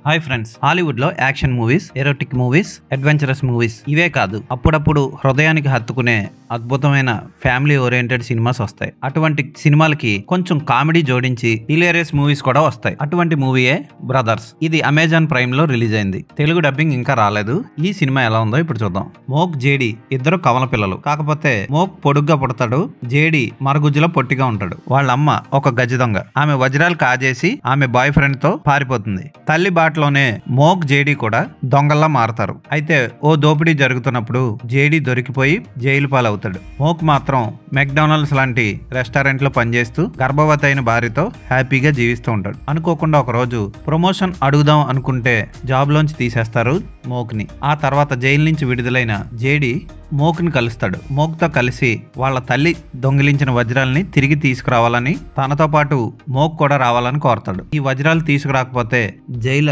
Hi friends, Hollywood లో action movies, erotic movies, adventurous movies ఇవే కాదు, అప్పుడప్పుడు హృదయానికి హత్తుకునే అద్భుతమైన ఫ్యామిలీ ఓరియంటెడ్ సినిమాస్ వస్తాయి. అటువంటి సినిమాలకి కొంచెం కామెడీ జోడించి హిలేరియస్ మూవీస్ కూడా వస్తాయి. అటువంటి మూవీయే బ్రదర్స్. ఇది అమెజాన్ ప్రైమ్ లో రిలీజ్ అయింది. తెలుగు డబ్బింగ్ ఇంకా రాలేదు. ఈ సినిమా ఎలా ఉందో ఇప్పుడు చూద్దాం. మోక్, జేడి ఇద్దరు కవల పిల్లలు. కాకపోతే మోక్ పొడుగ్గా పుడతాడు, జేడి మరుగుజ్జులో పొట్టిగా ఉంటాడు. వాళ్ళ అమ్మ ఒక గజ దొంగ. ఆమె వజ్రాలు కాజేసి ఆమె బాయ్ ఫ్రెండ్ తో పారిపోతుంది. తల్లి బాటలోనే మోక్, జేడి కూడా దొంగల్లా మారతారు. అయితే ఓ దోపిడీ జరుగుతున్నప్పుడు జేడి దొరికిపోయి జైలు పాలవుతాడు. మోక్ మాత్రం మెక్డానల్డ్స్ లాంటి రెస్టారెంట్ లో పనిచేస్తూ గర్భవతి అయిన భార్యతో హ్యాపీగా జీవిస్తూ ఉంటాడు. అనుకోకుండా ఒక రోజు ప్రమోషన్ అడుగుదాం అనుకుంటే జాబ్ లోంచి తీసేస్తారు మోక్ ని. ఆ తర్వాత జైలు నుంచి విడుదలైన జేడి మోక్ ని కలుస్తాడు. మోక్ తో కలిసి వాళ్ళ తల్లి దొంగిలించిన వజ్రాలని తిరిగి తీసుకురావాలని, తనతో పాటు మోక్ కూడా రావాలని కోరతాడు. ఈ వజ్రాలు తీసుకురాకపోతే జైలర్